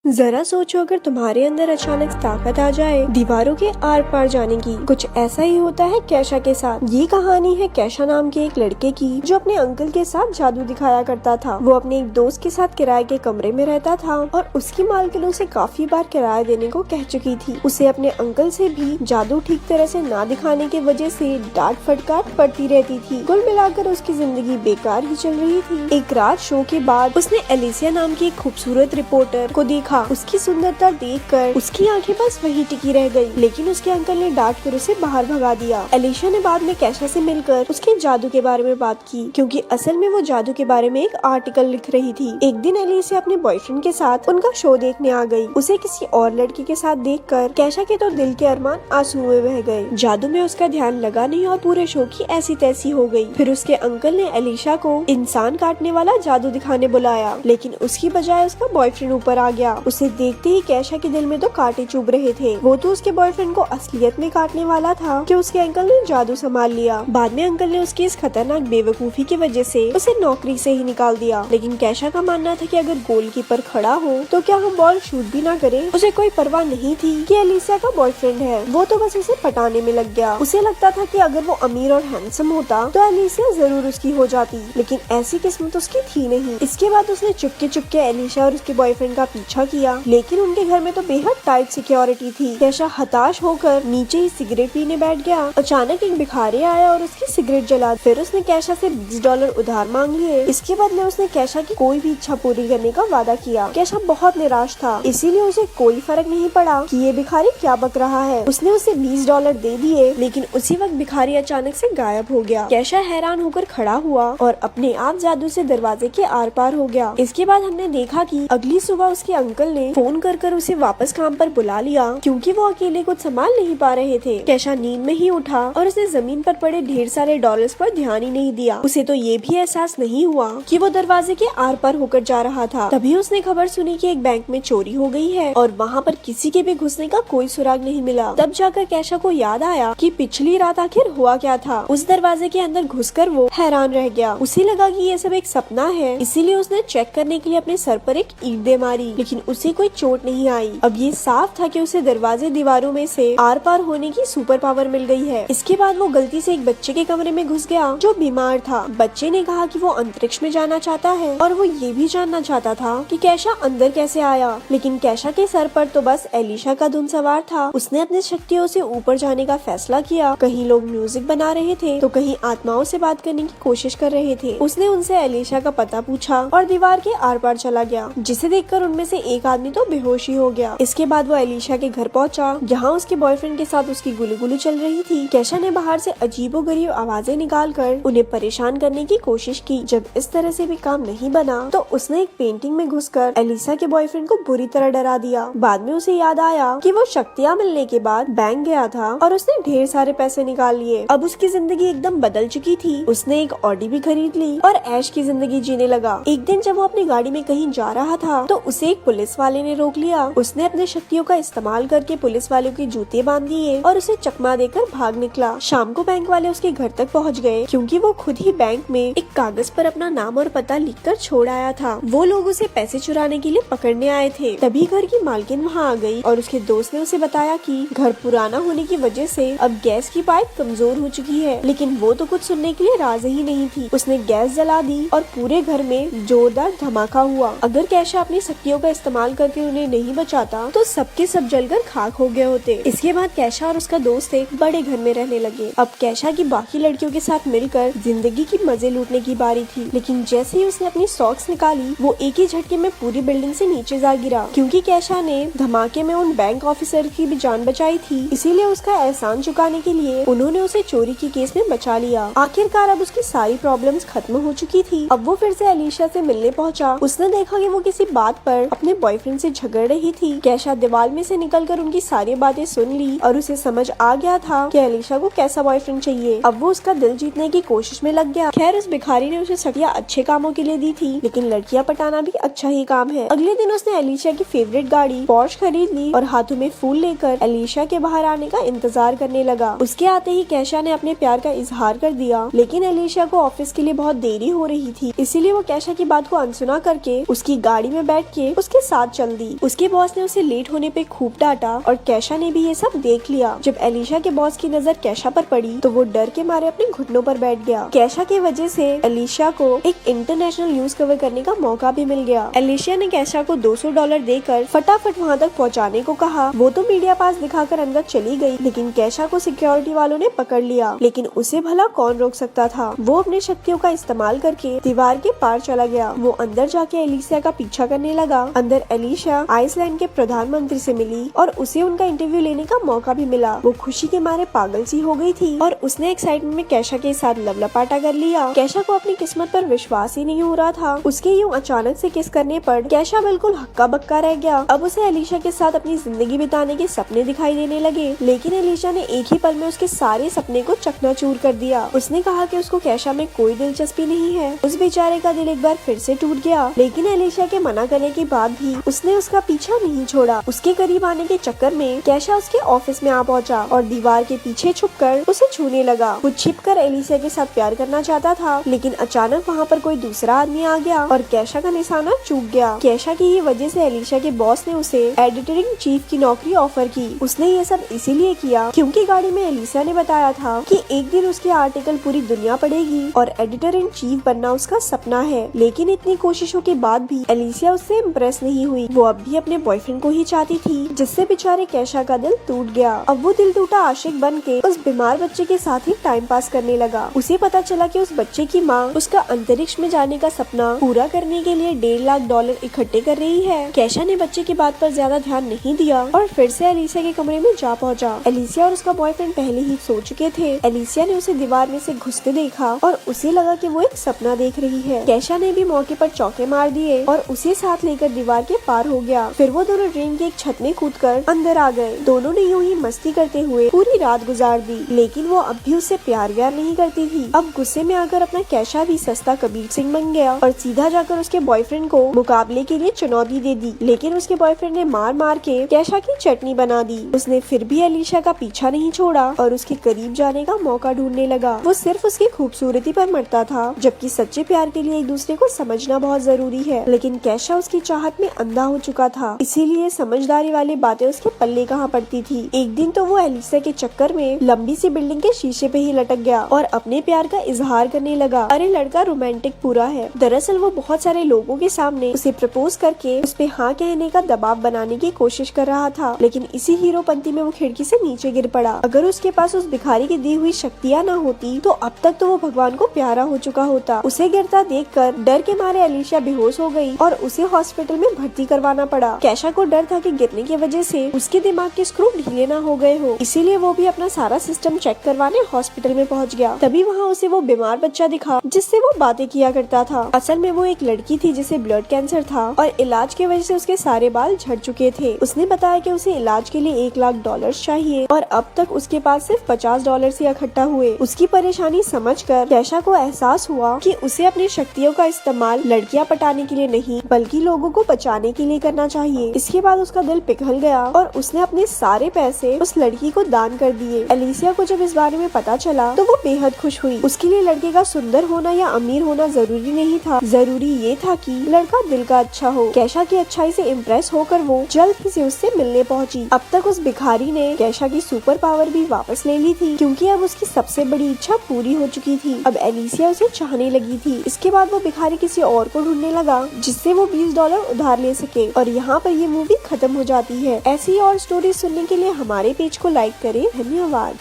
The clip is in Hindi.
जरा सोचो, अगर तुम्हारे अंदर अचानक ताकत आ जाए दीवारों के आर पार जाने की। कुछ ऐसा ही होता है कैशा के साथ। ये कहानी है कैशा नाम के एक लड़के की, जो अपने अंकल के साथ जादू दिखाया करता था। वो अपने एक दोस्त के साथ किराए के कमरे में रहता था और उसकी मालकिन उसे काफी बार किराया देने को कह चुकी थी। उसे अपने अंकल से भी जादू ठीक तरह से ना दिखाने की वजह से डांट फटकार पड़ती रहती थी। कुल मिलाकर उसकी जिंदगी बेकार ही चल रही थी। एक रात शो के बाद उसने एलिसिया नाम की एक खूबसूरत रिपोर्टर को देखा। उसकी सुंदरता देखकर उसकी आंखें बस वहीं टिकी रह गई, लेकिन उसके अंकल ने डांट कर उसे बाहर भगा दिया। एलिशा ने बाद में कैशा से मिलकर उसके जादू के बारे में बात की, क्योंकि असल में वो जादू के बारे में एक आर्टिकल लिख रही थी। एक दिन एलिशा अपने बॉयफ्रेंड के साथ उनका शो देखने आ गई। उसे किसी और लड़की के साथ देखकर कैशा के तो दिल के अरमान आंसुओं में बह गए। जादू में उसका ध्यान लगा नहीं और पूरे शो की ऐसी तैसी हो गई। फिर उसके अंकल ने एलिशा को इंसान काटने वाला जादू दिखाने बुलाया, लेकिन उसकी बजाय उसका बॉयफ्रेंड ऊपर आ गया। उसे देखते ही कैशा के दिल में तो कांटे चुभ रहे थे। वो तो उसके बॉयफ्रेंड को असलियत में काटने वाला था कि उसके अंकल ने जादू संभाल लिया। बाद में अंकल ने उसकी इस खतरनाक बेवकूफी की वजह से उसे नौकरी से ही निकाल दिया। लेकिन कैशा का मानना था कि अगर गोलकीपर खड़ा हो तो क्या हम बॉल शूट भी ना करें। उसे कोई परवाह नहीं थी कि एलिसिया का बॉयफ्रेंड है। वो तो बस उसे पटाने में लग गया। उसे लगता था कि अगर वो अमीर और हैंडसम होता तो एलिसिया जरूर उसकी हो जाती, लेकिन ऐसी किस्मत उसकी थी नहीं। इसके बाद उसने चुपके चुपके एलिशा और उसके बॉयफ्रेंड का पीछा किया, लेकिन उनके घर में तो बेहद टाइट सिक्योरिटी थी। कैशा हताश होकर नीचे ही सिगरेट पीने बैठ गया। अचानक एक भिखारी आया और उसकी सिगरेट जला। फिर उसने कैशा से $20 उधार मांग लिए। इसके बदले उसने कैशा की कोई भी इच्छा पूरी करने का वादा किया। कैशा बहुत निराश था, इसीलिए उसे कोई फर्क नहीं पड़ा कि ये भिखारी क्या बक रहा है। उसने उसे $20 दे दिए, लेकिन उसी वक्त भिखारी अचानक से गायब हो गया। कैशा हैरान होकर खड़ा हुआ और अपने आप जादू से दरवाजे के आर पार हो गया। इसके बाद हमने देखा कि अगली सुबह उसके अंकल ने फोन कर उसे वापस काम पर बुला लिया, क्योंकि वो अकेले कुछ संभाल नहीं पा रहे थे। कैशा नींद में ही उठा और उसने जमीन पर पड़े ढेर सारे डॉलर्स पर ध्यान ही नहीं दिया। उसे तो ये भी एहसास नहीं हुआ कि वो दरवाजे के आर पार होकर जा रहा था। तभी उसने खबर सुनी कि एक बैंक में चोरी हो गई है और वहाँ पर किसी के भी घुसने का कोई सुराग नहीं मिला। तब जाकर कैशा को याद आया कि पिछली रात आखिर हुआ क्या था। उस दरवाजे के अंदर घुसकर वो हैरान रह गया। उसे लगा कि ये सब एक सपना है, इसीलिए उसने चेक करने के लिए अपने सर पर एक ईंट दे मारी, लेकिन उसे कोई चोट नहीं आई। अब ये साफ था कि उसे दरवाजे दीवारों में से आर पार होने की सुपर पावर मिल गई है। इसके बाद वो गलती से एक बच्चे के कमरे में घुस गया जो बीमार था। बच्चे ने कहा कि वो अंतरिक्ष में जाना चाहता है और वो ये भी जानना चाहता था कि कैशा अंदर कैसे आया। लेकिन कैशा के सर पर तो बस एलिशा का धुन सवार था। उसने अपनी शक्तियों से ऊपर जाने का फैसला किया। कहीं लोग म्यूजिक बना रहे थे तो कहीं आत्माओं से बात करने की कोशिश कर रहे थे। उसने उनसे एलिशा का पता पूछा और दीवार के आर पार चला गया, जिसे देखकर उनमें से एक आदमी तो बेहोश ही हो गया। इसके बाद वो एलिशा के घर पहुंचा, जहां उसके बॉयफ्रेंड के साथ उसकी गुलगुलू चल रही थी। कैशा ने बाहर से अजीबोगरीब आवाजें निकालकर उन्हें परेशान करने की कोशिश की। जब इस तरह से भी काम नहीं बना तो उसने एक पेंटिंग में घुसकर एलिशा के बॉयफ्रेंड को बुरी तरह डरा दिया। बाद में उसे याद आया कि वो शक्तियाँ मिलने के बाद बैंक गया था और उसने ढेर सारे पैसे निकाल लिए। अब उसकी जिंदगी एकदम बदल चुकी थी। उसने एक ऑडी भी खरीद ली और ऐश की जिंदगी जीने लगा। एक दिन जब वो अपनी गाड़ी में कहीं जा रहा था तो उसे एक पुलिस वाले ने रोक लिया। उसने अपने शक्तियों का इस्तेमाल करके पुलिस वालों के जूते बांध दिए और उसे चकमा देकर भाग निकला। शाम को बैंक वाले उसके घर तक पहुंच गए, क्योंकि वो खुद ही बैंक में एक कागज पर अपना नाम और पता लिखकर छोड़ आया था। वो लोग उसे पैसे चुराने के लिए पकड़ने आए थे। तभी घर की मालकिन वहाँ आ गई और उसके दोस्त ने उसे बताया कि घर पुराना होने की वजह से अब गैस की पाइप कमजोर हो चुकी है। लेकिन वो तो कुछ सुनने के लिए राजी ही नहीं थी। उसने गैस जला दी और पूरे घर में जोरदार धमाका हुआ। अगर कैशा अपनी शक्तियों का इस्तेमाल करके उन्हें नहीं बचाता तो सबके सब जलकर खाक हो गए होते। इसके बाद कैशा और उसका दोस्त एक बड़े घर में रहने लगे। अब कैशा की बाकी लड़कियों के साथ मिलकर जिंदगी की मजे लूटने की बारी थी। लेकिन जैसे ही उसने अपनी सॉक्स निकाली, वो एक ही झटके में पूरी बिल्डिंग से नीचे जा गिरा। क्योंकि कैशा ने धमाके में उन बैंक ऑफिसर की भी जान बचाई थी, इसीलिए उसका एहसान चुकाने के लिए उन्होंने उसे चोरी की केस में बचा लिया। आखिरकार अब उसकी सारी प्रॉब्लम्स खत्म हो चुकी थी। अब वो फिर से एलिशा से मिलने पहुंचा। उसने देखा कि वो किसी बात पर अपने बॉयफ्रेंड से झगड़ रही थी। कैशा दीवार में से निकलकर उनकी सारी बातें सुन ली और उसे समझ आ गया था कि एलिशा को कैसा बॉयफ्रेंड चाहिए। अब वो उसका दिल जीतने की कोशिश में लग गया। खैर, उस भिखारी ने उसे शक्तियाँ अच्छे कामों के लिए दी थी, लेकिन लड़कियां पटाना भी अच्छा ही काम है। अगले दिन उसने एलिशा की फेवरेट गाड़ी पोर्श खरीद ली और हाथों में फूल लेकर एलिशा के बाहर आने का इंतजार करने लगा। उसके आते ही कैशा ने अपने प्यार का इजहार कर दिया, लेकिन एलिशा को ऑफिस के लिए बहुत देरी हो रही थी। इसीलिए वो कैशा की बात को अनसुना करके उसकी गाड़ी में बैठ के उसके साथ चल दी। उसके बॉस ने उसे लेट होने पे खूब डांटा और कैशा ने भी ये सब देख लिया। जब एलिशा के बॉस की नजर कैशा पर पड़ी तो वो डर के मारे अपने घुटनों पर बैठ गया। कैशा की वजह से एलिशा को एक इंटरनेशनल न्यूज कवर करने का मौका भी मिल गया। एलिशा ने कैशा को $200 देकर फटाफट वहाँ तक पहुँचाने को कहा। वो तो मीडिया पास दिखाकर अंदर चली गई, लेकिन कैशा को सिक्योरिटी वालों ने पकड़ लिया। लेकिन उसे भला कौन रोक सकता था। वो अपने शक्तियों का इस्तेमाल करके दीवार के पार चला गया। वो अंदर जाके एलिशा का पीछा करने लगा। अंदर एलिशा आइसलैंड के प्रधानमंत्री से मिली और उसे उनका इंटरव्यू लेने का मौका भी मिला। वो खुशी के मारे पागल सी हो गई थी और उसने एक्साइटमेंट में कैशा के साथ लवलपाटा कर लिया। कैशा को अपनी किस्मत पर विश्वास ही नहीं हो रहा था। उसके यूं अचानक से किस करने पर कैशा बिल्कुल हक्का बक्का रह गया। अब उसे एलिशा के साथ अपनी जिंदगी बिताने के सपने दिखाई देने लगे, लेकिन एलिशा ने एक ही पल में उसके सारे सपने को चकनाचूर कर दिया। उसने कहा कि उसको कैशा में कोई दिलचस्पी नहीं है। उस बेचारे का दिल एक बार फिर से टूट गया, लेकिन एलिशा के मना करने के बाद भी उसने उसका पीछा नहीं छोड़ा। उसके करीब आने के चक्कर में कैशा उसके ऑफिस में आ पहुंचा और दीवार के पीछे छुपकर उसे छूने लगा। वो छिपकर एलिशा के साथ प्यार करना चाहता था, लेकिन अचानक वहाँ पर कोई दूसरा आदमी आ गया और कैशा का निशाना चूक गया। कैशा की ही वजह से एलिशा के बॉस ने उसे एडिटर इन चीफ की नौकरी ऑफर की। उसने ये सब इसीलिए किया क्योंकि गाड़ी में एलिशा ने बताया था कि एक दिन उसके आर्टिकल पूरी दुनिया पढ़ेगी और एडिटर इन चीफ बनना उसका सपना है। लेकिन इतनी कोशिशों के बाद भी एलिशा उससे इम्प्रेस नहीं हुई। वो अब भी अपने बॉयफ्रेंड को ही चाहती थी, जिससे बेचारे कैशा का दिल टूट गया। अब वो दिल टूटा आशिक बन के उस बीमार बच्चे के साथ ही टाइम पास करने लगा। उसे पता चला कि उस बच्चे की माँ उसका अंतरिक्ष में जाने का सपना पूरा करने के लिए $1.5 लाख इकट्ठे कर रही है। कैशा ने बच्चे की बात पर ज्यादा ध्यान नहीं दिया और फिर से एलिशा के कमरे में जा पहुंचा। एलिशा और उसका बॉयफ्रेंड पहले ही सो चुके थे। एलिशा ने उसे दीवार में से घुसते देखा और उसे लगा कि वो एक सपना देख रही है। कैशा ने भी मौके पर चौके मार दिए और उसे साथ लेकर दीवार के पार हो गया। फिर वो दोनों ट्रेन की एक छत में कूदकर अंदर आ गए। दोनों ने यूं ही मस्ती करते हुए पूरी रात गुजार दी, लेकिन वो अब भी उससे प्यार व्यार नहीं करती थी। अब गुस्से में आकर अपना कैशा भी सस्ता कबीर सिंह बन गया और सीधा जाकर उसके बॉयफ्रेंड को मुकाबले के लिए चुनौती दे दी। लेकिन उसके बॉयफ्रेंड ने मार मार के कैशा की चटनी बना दी। उसने फिर भी एलिशा का पीछा नहीं छोड़ा और उसके करीब जाने का मौका ढूंढने लगा। वो सिर्फ उसकी खूबसूरती पर मरता था, जबकि सच्चे प्यार के लिए एक दूसरे को समझना बहुत जरूरी है। लेकिन कैशा उसकी चाहत में अंधा हो चुका था, इसीलिए समझदारी वाली बातें उसके पल्ले कहाँ पड़ती थी। एक दिन तो वो एलिशा के चक्कर में लंबी सी बिल्डिंग के शीशे पे ही लटक गया और अपने प्यार का इजहार करने लगा। अरे लड़का रोमांटिक पूरा है। दरअसल वो बहुत सारे लोगों के सामने उसे प्रपोज करके उस पे हाँ कहने का दबाव बनाने की कोशिश कर रहा था, लेकिन इसी हीरोपंती में वो खिड़की से नीचे गिर पड़ा। अगर उसके पास उस भिखारी की दी हुई शक्तियाँ न होती तो अब तक तो वो भगवान को प्यारा हो चुका होता। उसे गिरता देखकर डर के मारे एलिशा बेहोश हो गई और उसे हॉस्पिटल में भर्ती करवाना पड़ा। कैशा को डर था कि गिरने की वजह से उसके दिमाग के स्क्रू ढीले न हो गए हो, इसीलिए वो भी अपना सारा सिस्टम चेक करवाने हॉस्पिटल में पहुंच गया। तभी वहाँ उसे वो बीमार बच्चा दिखा जिससे वो बातें किया करता था। असल में वो एक लड़की थी जिसे ब्लड कैंसर था और इलाज की वजह से उसके सारे बाल झड़ चुके थे। उसने बताया कि उसे इलाज के लिए $1 लाख चाहिए और अब तक उसके पास सिर्फ $50 ही इकट्ठा हुए। उसकी परेशानी समझकर कैशा को एहसास हुआ कि उसे अपनी शक्तियों का इस्तेमाल लड़कियां पटाने के लिए नहीं बल्कि लोगों को बचाने के लिए करना चाहिए। इसके बाद उसका दिल पिघल गया और उसने अपने सारे पैसे उस लड़की को दान कर दिए। एलिशा को जब इस बारे में पता चला तो वो बेहद खुश हुई। उसके लिए लड़के का सुंदर होना या अमीर होना जरूरी नहीं था, जरूरी ये था कि लड़का दिल का अच्छा हो। कैशा की अच्छाई से इम्प्रेस होकर वो जल्द ही से उससे मिलने पहुंची। अब तक उस भिखारी ने कैशा की सुपर पावर भी वापस ले ली थी, क्योंकि अब उसकी सबसे बड़ी इच्छा पूरी हो चुकी थी। अब एलिशा उसे चाहने लगी थी। इसके बाद वो भिखारी किसी और को ढूंढने लगा जिससे वो $20 उधार ले सके और यहाँ पर ये मूवी खत्म हो जाती है। ऐसी और स्टोरी सुनने के लिए हमारे पेज को लाइक करें। धन्यवाद।